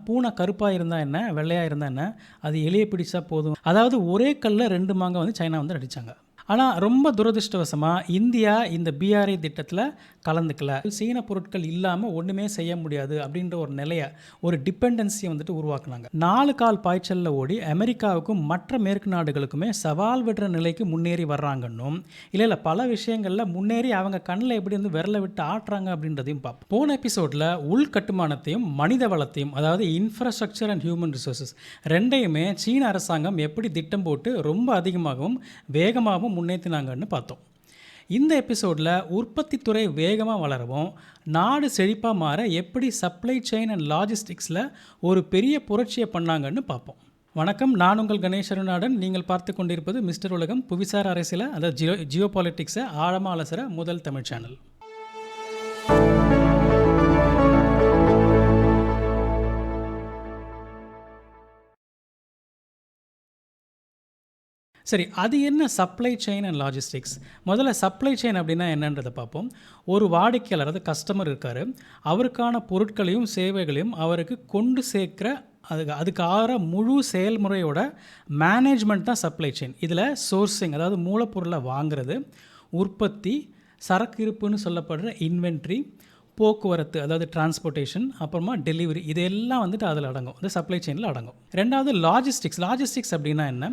பூனை கருப்பாக இருந்தால் என்ன, வெள்ளையாக இருந்தால் என்ன, அது எலியை பிடிச்சா போதும். அதாவது ஒரே கல்லில் 2 மாங்காய் வந்து சைனா வந்து அடித்தாங்க. ஆனால் ரொம்ப துரதிருஷ்டவசமாக இந்தியா இந்த பிஆர்ஐ திட்டத்தில் கலந்துக்கல. சீன பொருட்கள் இல்லாமல் ஒன்றுமே செய்ய முடியாது அப்படின்ற ஒரு நிலையை, ஒரு டிபெண்டன்சியை வந்துட்டு உருவாக்குனாங்க. 4 கால் பாய்ச்சலில் ஓடி அமெரிக்காவுக்கும் மற்ற மேற்கு நாடுகளுக்குமே சவால் விடுற நிலைக்கு முன்னேறி வர்றாங்கன்னும், இல்லை பல விஷயங்களில் முன்னேறி அவங்க கண்ணில் எப்படி வந்து விரலை விட்டு ஆட்டுறாங்க அப்படின்றதையும் பார்ப்போம். போன எபிசோடில் உள்கட்டுமானத்தையும் மனித வளத்தையும், அதாவது இன்ஃப்ராஸ்ட்ரக்சர் அண்ட் ஹியூமன் ரிசோர்ஸஸ் ரெண்டையுமே சீன அரசாங்கம் எப்படி திட்டம் போட்டு ரொம்ப அதிகமாகவும் வேகமாகவும் முன்னேற்றினாங்கன்னு பார்த்தோம். இந்த எபிசோடில் உற்பத்தி துறை வேகமாக வளரவும், நாடு செழிப்பாக மாற எப்படி சப்ளை செயின் அண்ட் லாஜிஸ்டிக்ஸில் ஒரு பெரிய புரட்சியை பண்ணாங்கன்னு பார்ப்போம். வணக்கம், நான் உங்கள் கணேஷ் அருணாடன். நீங்கள் பார்த்து கொண்டிருப்பது மிஸ்டர் உலகம், புவிசார் அரசியலை, அதாவது ஜியோ பாலிட்டிக்ஸை ஆழமாக அலசுகிற முதல் தமிழ் சேனல். சரி, அது என்ன சப்ளை செயின் அண்ட் லாஜிஸ்டிக்ஸ்? முதல்ல சப்ளை செயின் அப்படின்னா என்னன்றதை பார்ப்போம். ஒரு வாடிக்கையாளர், அதாவது கஸ்டமர் இருக்கார், அவருக்கான பொருட்களையும் சேவைகளையும் அவருக்கு கொண்டு சேர்க்குற அதுக்கு ஆகிற முழு செயல்முறையோட மேனேஜ்மெண்ட் தான் சப்ளை செயின். இதில் சோர்சிங், அதாவது மூலப்பொருளை வாங்குறது, உற்பத்தி, சரக்கு இருப்புன்னு சொல்லப்படுற இன்வென்ட்ரி, போக்குவரத்து, அதாவது டிரான்ஸ்போர்ட்டேஷன், அப்புறமா டெலிவரி, இதெல்லாம் வந்துட்டு அதில் அடங்கும், இந்த சப்ளை செயினில் அடங்கும். ரெண்டாவது லாஜிஸ்டிக்ஸ். லாஜிஸ்டிக்ஸ் அப்படின்னா என்ன?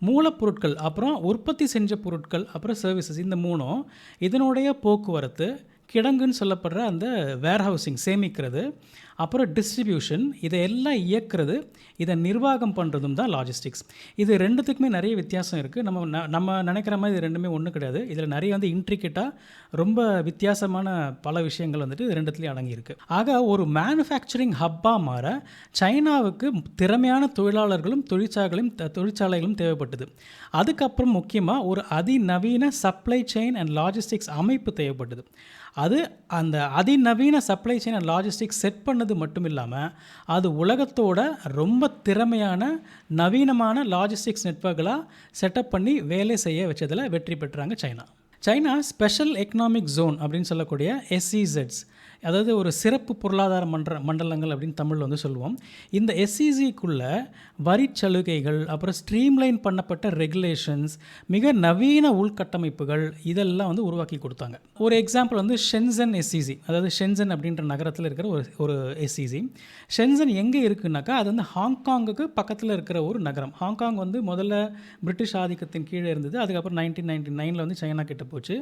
மூலப்பொருட்கள், அப்புறம் உற்பத்தி செஞ்ச பொருட்கள், அப்புறம் சர்வீசஸ், இந்த மூணும் இதனுடைய போக்குவரத்து, கிடங்குன்னு சொல்லப்படுற அந்த வேர்ஹவுசிங், சேமிக்கிறது, அப்புறம் டிஸ்ட்ரிபியூஷன், இதையெல்லாம் இயக்கிறது, இதை நிர்வாகம் பண்ணுறதும் தான் லாஜிஸ்டிக்ஸ். இது ரெண்டுத்துக்குமே நிறைய வித்தியாசம் இருக்குது. நம்ம நினைக்கிற மாதிரி இது ரெண்டுமே ஒன்றும் கிடையாது. இதில் நிறைய வந்து இன்ட்ரிகேட்டாக ரொம்ப வித்தியாசமான பல விஷயங்கள் வந்துட்டு இது ரெண்டுத்துலேயும் அடங்கியிருக்கு. ஆக ஒரு மேனுஃபேக்சரிங் ஹப்பாக மாற சைனாவுக்கு திறமையான தொழிலாளர்களும் தொழிற்சாலைகளும் தேவைப்பட்டது. அதுக்கப்புறம் முக்கியமாக ஒரு அதிநவீன சப்ளை செயின் அண்ட் லாஜிஸ்டிக்ஸ் அமைப்பு தேவைப்பட்டது. அந்த அதிநவீன supply chain and logistics set பண்ணது மட்டும் இல்லாமல் அது உலகத்தோட ரொம்ப திறமையான நவீனமான லாஜிஸ்டிக்ஸ் நெட்வொர்க்கெலாம் செட்டப் பண்ணி வேலை செய்ய வச்சதில் வெற்றி பெற்றாங்க சைனா ஸ்பெஷல் எக்கனாமிக் ஜோன் அப்படின்னு சொல்லக்கூடிய SEZs, அதாவது ஒரு சிறப்பு பொருளாதார மண்டலங்கள் அப்படின்னு தமிழில் வந்து சொல்லுவோம். இந்த SEZக்குள்ளே வரிச்சலுகைகள், அப்புறம் ஸ்ட்ரீம்லைன் பண்ணப்பட்ட ரெகுலேஷன்ஸ், மிக நவீன உள்கட்டமைப்புகள், இதெல்லாம் வந்து உருவாக்கி கொடுத்தாங்க. ஒரு எக்ஸாம்பிள் வந்து ஷென்சன் SEZ, அதாவது ஷென்சன் அப்படின்ற நகரத்தில் இருக்கிற ஒரு SEZ. ஷென்சன் எங்கே இருக்குன்னாக்கா, அது வந்து ஹாங்காங்குக்கு பக்கத்தில் இருக்கிற ஒரு நகரம். ஹாங்காங் வந்து முதல்ல பிரிட்டிஷ் ஆதிக்கத்தின் கீழே இருந்தது. அதுக்கப்புறம் 1999 வந்து சைனா கிட்ட போச்சு.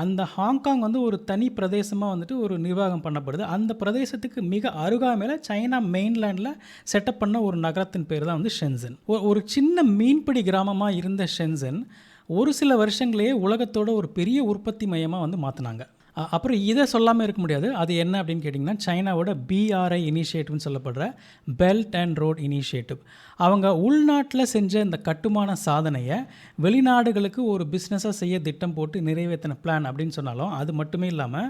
அந்த ஹாங்காங் வந்து ஒரு தனி பிரதேசமாக வந்துட்டு ஒரு நிர்வாகம் பண்ணப்படுது. அந்த பிரதேசத்துக்கு மிக அருகாமையில் சைனா மெயின்லேண்டில் செட்டப் பண்ண ஒரு நகரத்தின் பேர் தான் வந்து ஷென்சன். ஒரு சின்ன மீன்பிடி கிராமமாக இருந்த ஷென்சன் ஒரு சில வருஷங்களே உலகத்தோட ஒரு பெரிய உற்பத்தி மையமாக வந்து மாற்றினாங்க. அப்புறம் இதை சொல்லாமல் இருக்க முடியாது. அது என்ன அப்படின்னு கேட்டிங்கன்னா, சைனாவோட BRI இனிஷியேட்டிவ்னு சொல்லப்படுற பெல்ட் அண்ட் ரோட் இனிஷியேட்டிவ். அவங்க உள்நாட்டில் செஞ்ச இந்த கட்டுமான சாதனையை வெளிநாடுகளுக்கு ஒரு பிஸ்னஸாக செய்ய திட்டம் போட்டு நிறைவேற்றின பிளான் அப்படின்னு சொன்னாலும், அது மட்டுமே இல்லாமல்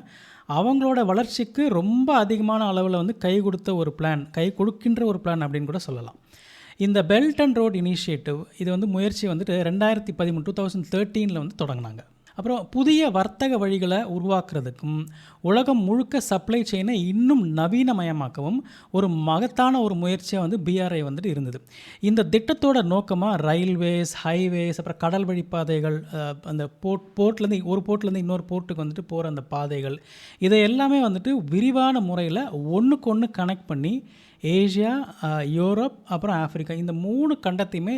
அவங்களோட வளர்ச்சிக்கு ரொம்ப அதிகமான அளவில் வந்து கை கொடுக்கின்ற ஒரு பிளான் அப்படின்னு கூட சொல்லலாம். இந்த பெல்ட் அண்ட் ரோட் இனிஷியேட்டிவ், இது வந்து முயற்சி வந்துட்டு 2013 வந்து தொடங்கினாங்க. அப்புறம் புதிய வர்த்தக வழிகளை உருவாக்குறதுக்கும் உலகம் முழுக்க சப்ளை செயினை இன்னும் நவீனமயமாக்கவும் ஒரு மகத்தான ஒரு முயற்சியாக வந்து BRI வந்துட்டு இருந்தது. இந்த திட்டத்தோட நோக்கமாக ரயில்வேஸ், ஹைவேஸ், அப்புறம் கடல் வழி பாதைகள், அந்த போர்ட்லேருந்து ஒரு போர்ட்லேருந்து இன்னொரு போர்ட்டுக்கு வந்துட்டு போகிற அந்த பாதைகள், இதை எல்லாமே வந்துட்டு விரிவான முறையில் ஒன்றுக்கு ஒன்று கனெக்ட் பண்ணி ஏஷியா, யூரோப், அப்புறம் ஆஃப்ரிக்கா, இந்த 3 கண்டத்தையுமே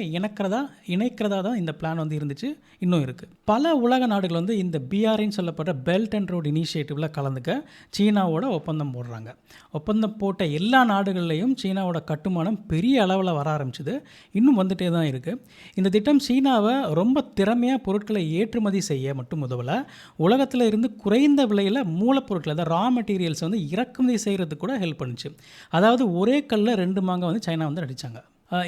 இணைக்கிறதா தான் இந்த பிளான் வந்து இருந்துச்சு, இன்னும் இருக்குது. பல உலக நாடுகள் வந்து இந்த BRIன்னு சொல்லப்படுற பெல்ட் அண்ட் ரோட் இனிஷியேட்டிவில் கலந்துக்க சீனாவோட ஒப்பந்தம் போடுறாங்க. ஒப்பந்தம் போட்ட எல்லா நாடுகள்லேயும் சீனாவோட கட்டுமானம் பெரிய அளவில் வர ஆரம்பிச்சுது, இன்னும் வந்துட்டே தான் இருக்குது. இந்த திட்டம் சீனாவை ரொம்ப திறமையாக பொருட்களை ஏற்றுமதி செய்ய மட்டும் உதவலை, உலகத்தில் இருந்து குறைந்த விலையில் மூலப்பொருட்கள், அதாவது ரா மெட்டீரியல்ஸ் வந்து இறக்குமதி செய்கிறதுக்கு கூட ஹெல்ப் பண்ணுச்சு. அதாவது ஒரே கல்லில் 2 மாங்காய் வந்து சைனா வந்து அடித்தாங்க.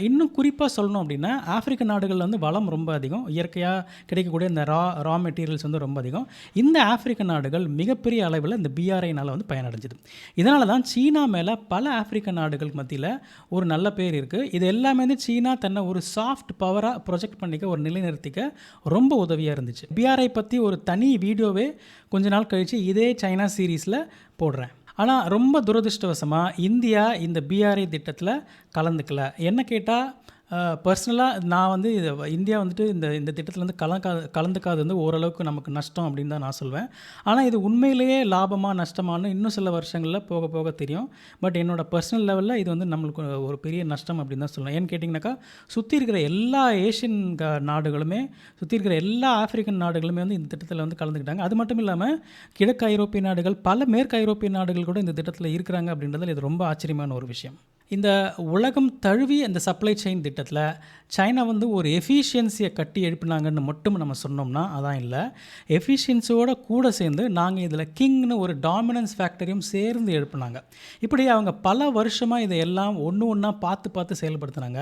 இன்னும் குறிப்பாக சொல்லணும் அப்படின்னா, ஆப்பிரிக்க நாடுகளில் வந்து வளம் ரொம்ப அதிகம், இயற்கையாக கிடைக்கக்கூடிய இந்த ரா மெட்டீரியல்ஸ் வந்து ரொம்ப அதிகம். இந்த ஆப்பிரிக்க நாடுகள் மிகப்பெரிய அளவில் இந்த BRIனால் வந்து பயனடைஞ்சிது. இதனால தான் சீனா மேலே பல ஆப்பிரிக்க நாடுகள் மத்தியில் ஒரு நல்ல பேர் இருக்குது. இது எல்லாமே வந்து சீனா தன்னை ஒரு சாஃப்ட் பவராக ப்ரொஜெக்ட் பண்ணிக்க, ஒரு நிலைநிறுத்திக்க ரொம்ப உதவியாக இருந்துச்சு. BRI பற்றி ஒரு தனி வீடியோவே கொஞ்ச நாள் கழித்து இதே சைனா சீரீஸில் போடுறேன். ஆனா ரொம்ப துரதிர்ஷ்டவசமா இந்தியா இந்த பிஆர்ஐ திட்டத்தில கலந்துக்கல. என்ன கேட்டா பர்சனலா நான் வந்து இந்தியா வந்துட்டு இந்த திட்டத்தில வந்து கலந்துக்காதது வந்து ஓரளவுக்கு நமக்கு நஷ்டம் அப்படின்னு தான் நான் சொல்வேன். ஆனா இது உண்மையிலேயே லாபமா, நஷ்டமான்னு இன்னும் சில வருஷங்கள்ல போக போக தெரியும். பட் என்னோட பர்சனல் லெவல்ல இது வந்து நம்மளுக்கு ஒரு பெரிய நஷ்டம் அப்படின்னு தான் சொல்லலாம். ஏன்னு கேட்டிங்கனாக்கா, சுத்தி இருக்கிற எல்லா ஏஷியன் நாடுகளுமே, சுத்தி இருக்கிற எல்லா ஆப்பிரிக்கன் நாடுகளுமே வந்து இந்த திட்டத்தில வந்து கலந்துக்கிட்டாங்க. அது மட்டும் இல்லாம கிழக்கு ஐரோப்பிய நாடுகள், பல மேற்கு ஐரோப்பிய நாடுகள் கூட இந்த திட்டத்தில இருக்கிறாங்க அப்படின்றதுல இது ரொம்ப ஆச்சரியமான ஒரு விஷயம். இந்த உலகம் தழுவிய இந்த சப்ளை செயின் திட்டத்தில் சைனா வந்து ஒரு எஃபிஷியன்சியை கட்டி எழுப்பினாங்கன்னு மட்டும் நம்ம சொன்னோம்னா அதான் இல்லை. எஃபிஷியன்சியோட கூட சேர்ந்து நாங்கள் இதில் கிங்னு ஒரு டாமினன்ஸ் ஃபேக்டரியும் சேர்ந்து எழுப்பினாங்க. இப்படி அவங்க பல வருஷமாக இதையெல்லாம் ஒன்று ஒன்றா பார்த்து பார்த்து செயல்படுத்தினாங்க.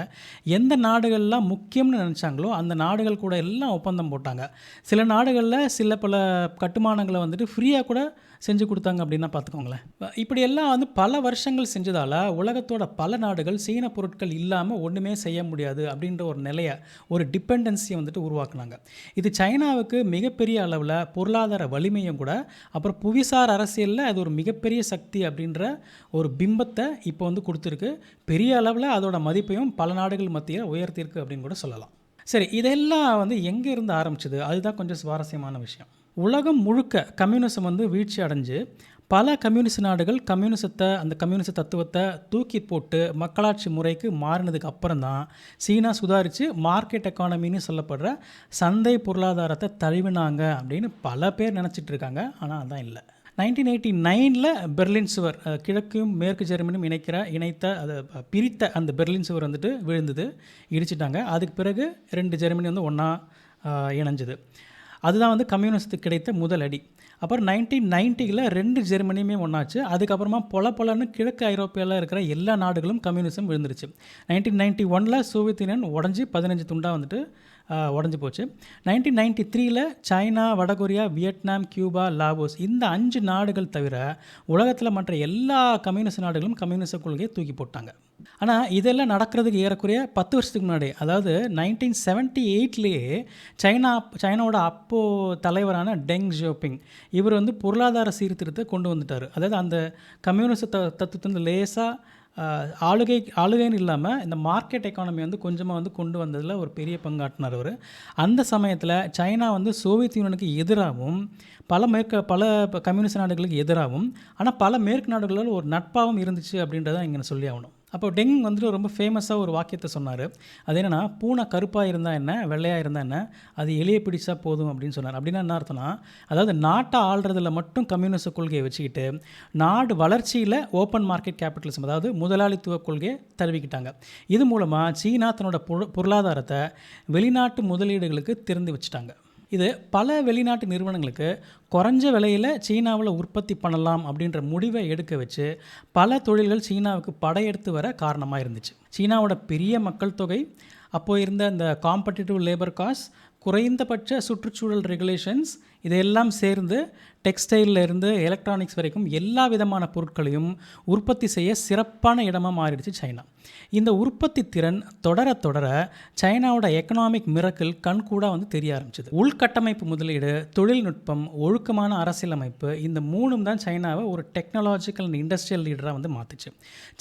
எந்த நாடுகள்லாம் முக்கியம்னு நினச்சாங்களோ அந்த நாடுகள் கூட எல்லாம் ஒப்பந்தம் போட்டாங்க. சில நாடுகளில் சில பல கட்டுமானங்களை வந்துட்டு ஃப்ரீயாக கூட செஞ்சு கொடுத்தாங்க அப்படின்னா பார்த்துக்கோங்களேன். இப்படியெல்லாம் வந்து பல வருஷங்கள் செஞ்சதால் உலகத்தோட பல நாடுகள் சீன பொருட்கள் இல்லாமல் ஒன்றுமே செய்ய முடியாது அப்படின்ற ஒரு நிலையை, ஒரு டிபெண்டன்சியை வந்துட்டு உருவாக்குனாங்க. இது சைனாவுக்கு மிகப்பெரிய அளவில் பொருளாதார வலிமையும் கூட, அப்புறம் புவிசார் அரசியலில் அது ஒரு மிகப்பெரிய சக்தி அப்படின்ற ஒரு பிம்பத்தை இப்போ வந்து கொடுத்துருக்கு. பெரிய அளவில் அதோட மதிப்பையும் பல நாடுகள் மத்தியில் உயர்த்தியிருக்கு அப்படின்னு கூட சொல்லலாம். சரி, இதெல்லாம் வந்து எங்கே இருந்து ஆரம்பிச்சது? அதுதான் கொஞ்சம் சுவாரஸ்யமான விஷயம். உலகம் முழுக்க கம்யூனிசம் வந்து வீழ்ச்சி அடைஞ்சு பல கம்யூனிஸ்ட் நாடுகள் அந்த கம்யூனிச தத்துவத்தை தூக்கி போட்டு மக்களாட்சி முறைக்கு மாறினதுக்கு அப்புறம் தான் சீனா சுதாரித்து மார்க்கெட் எக்கானமின்னு சொல்லப்படுற சந்தை பொருளாதாரத்தை தழுவினாங்க அப்படின்னு பல பேர் நினச்சிட்டு இருக்காங்க. ஆனால் அதான் இல்லை. 1989 பெர்லின் சுவர், கிழக்கும் மேற்கு ஜெர்மனியும் அதை பிரித்த அந்த பெர்லின் சுவர் வந்துட்டு விழுந்தது, இடிச்சிட்டாங்க. அதுக்கு பிறகு 2 ஜெர்மனி வந்து ஒன்றா இணைஞ்சது. அதுதான் வந்து கம்யூனிஸ்ட்டுக்கு கிடைத்த முதல் அடி. அப்புறம் 1990ல் 2 ஜெர்மனியுமே ஒன்றாச்சு. அதுக்கப்புறமா பொலன்னு கிழக்கு ஐரோப்பியாவில் இருக்கிற எல்லா நாடுகளும் கம்யூனிசம் விழுந்துருச்சு. 1991ல் சோவியத் யூனியன் உடஞ்சி 15 துண்டாக வந்துட்டு உடஞ்சி போச்சு. 1993ல் சைனா, வடகொரியா, வியட்நாம், கியூபா, லாவோஸ் இந்த 5 நாடுகள் தவிர உலகத்தில் மற்ற எல்லா கம்யூனிஸ்ட் நாடுகளும் கம்யூனிச கொள்கையை தூக்கி போட்டாங்க. ஆனால் இதெல்லாம் நடக்கிறதுக்கு ஏறக்குறைய 10 வருஷத்துக்கு முன்னாடி, அதாவது 1978லேயே சைனாவோட அப்போது தலைவரான டெங் ஜியோபிங் இவர் வந்து பொருளாதார சீர்திருத்தத்தை கொண்டு வந்துட்டார். அதாவது அந்த கம்யூனிச தத்துவத்தை வந்து லேசாக ஆளுகைன்னு இல்லாமல் இந்த மார்க்கெட் எக்கானமி வந்து கொஞ்சமாக வந்து கொண்டு வந்ததில் ஒரு பெரிய பங்காற்றினார் அவர். அந்த சமயத்தில் சைனா வந்து சோவியத் யூனியனுக்கு எதிராகவும் பல கம்யூனிஸ்ட் நாடுகளுக்கு எதிராகவும், ஆனால் பல மேற்கு நாடுகளால் ஒரு நட்பாகவும் இருந்துச்சு அப்படின்றத இங்கே சொல்லி ஆகணும். அப்போ டெங் வந்துட்டு ரொம்ப ஃபேமஸாக ஒரு வாக்கியத்தை சொன்னார். அது என்னென்னா, பூனை கருப்பாக இருந்தால் என்ன, வெள்ளையாக இருந்தால் என்ன, அது எலியை பிடிச்சா போதும் அப்படின்னு சொன்னார். அப்படின்னா என்ன அர்த்தம்னா, அதாவது நாட்டை ஆள்றதுல மட்டும் கம்யூனிஸ்ட் கொள்கையை வச்சுக்கிட்டு நாடு வளர்ச்சியில் ஓப்பன் மார்க்கெட் கேபிட்டலிசம், அதாவது முதலாளித்துவ கொள்கையை தழுவிக்கிட்டாங்க. இது மூலமாக சீனா தன்னோட பொருளாதாரத்தை வெளிநாட்டு முதலீடுகளுக்கு திறந்து வச்சுட்டாங்க. இது பல வெளிநாட்டு நிறுவனங்களுக்கு குறைஞ்ச விலையில் சீனாவில் உற்பத்தி பண்ணலாம் அப்படின்ற முடிவை எடுக்க வச்சு பல தொழில்கள் சீனாவுக்கு படையெடுத்து வர காரணமாக இருந்துச்சு. சீனாவோட பெரிய மக்கள் தொகை, அப்போது இருந்த இந்த காம்படிட்டிவ் லேபர் காஸ்ட், குறைந்தபட்ச சுற்றுச்சூழல் ரெகுலேஷன்ஸ், இதையெல்லாம் சேர்ந்து டெக்ஸ்டைலில் இருந்து எலக்ட்ரானிக்ஸ் வரைக்கும் எல்லா விதமான பொருட்களையும் உற்பத்தி செய்ய சிறப்பான இடமாக மாறிடுச்சு சைனா. இந்த உற்பத்தி திறன் தொடர சைனாவோட எக்கனாமிக் மிரக்கிள் கண்கூட வந்து தெரிய ஆரம்பிச்சது. உள்கட்டமைப்பு முதலீடு, தொழில்நுட்பம், ஒழுக்கமான அரசியலமைப்பு, இந்த 3ம் தான் சைனாவை ஒரு டெக்னாலஜிக்கல் அண்ட் இண்டஸ்ட்ரியல் லீடராக வந்து மாற்றுச்சு.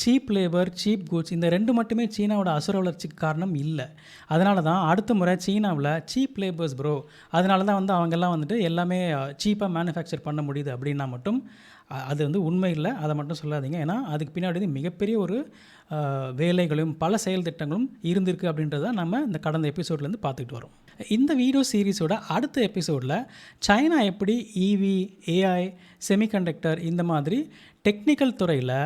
சீப் லேபர், சீப் குட்ஸ், இந்த 2 மட்டுமே சீனாவோட அசுர வளர்ச்சிக்கு காரணம் இல்லை. அதனால தான் அடுத்த முறை சீனாவில் சீப் லேபர்ஸ் ப்ரோ, அதனால தான் வந்து அவங்கெல்லாம் வந்துட்டு எல்லாமே சீப்பாக மேனுஃபேக்சர் பண்ண முடியுது அப்படின்னா மட்டும் அது வந்து உண்மை இல்லை. அதை மட்டும் சொல்லாதீங்க. ஏன்னா அதுக்கு பின்னாடி வந்து மிகப்பெரிய ஒரு வேலைகளும் பல செயல் திட்டங்களும் இருந்திருக்கு அப்படின்றத நம்ம இந்த கடந்த எபிசோட்லேருந்து பார்த்துக்கிட்டு வரோம். இந்த வீடியோ சீரீஸோட அடுத்த எபிசோடில் சைனா எப்படி இவி, ஏஐ, செமிகண்டக்டர் இந்த மாதிரி டெக்னிக்கல் துறையில்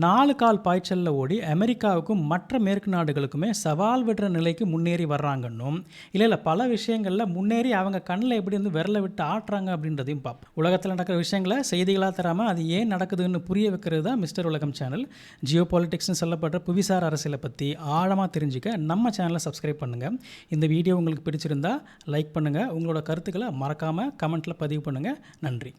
4 கால் பாய்ச்சலில் ஓடி அமெரிக்காவுக்கும் மற்ற மேற்கு நாடுகளுக்குமே சவால் விடுற நிலைக்கு முன்னேறி வர்றாங்கன்னும், இல்லை பல விஷயங்களில் முன்னேறி அவங்க கண்ணில் எப்படி வந்து விரலை விட்டு ஆட்டுறாங்க அப்படின்றதையும் பார்ப்போம். உலகத்தில் நடக்கிற விஷயங்களை செய்திகளாக தராமல் அது ஏன் நடக்குதுன்னு புரிய வைக்கிறது தான் மிஸ்டர் உலகம் சேனல். ஜியோ பாலிட்டிக்ஸ்னு சொல்லப்படுற புவிசார் அரசியலை பற்றி ஆழமாக தெரிஞ்சுக்க நம்ம சேனலை சப்ஸ்கிரைப் பண்ணுங்கள். இந்த வீடியோ உங்களுக்கு பிடிச்சிருந்தா லைக் பண்ணுங்கள். உங்களோட கருத்துக்களை மறக்காமல் கமெண்ட்டில் பதிவு பண்ணுங்கள். நன்றி.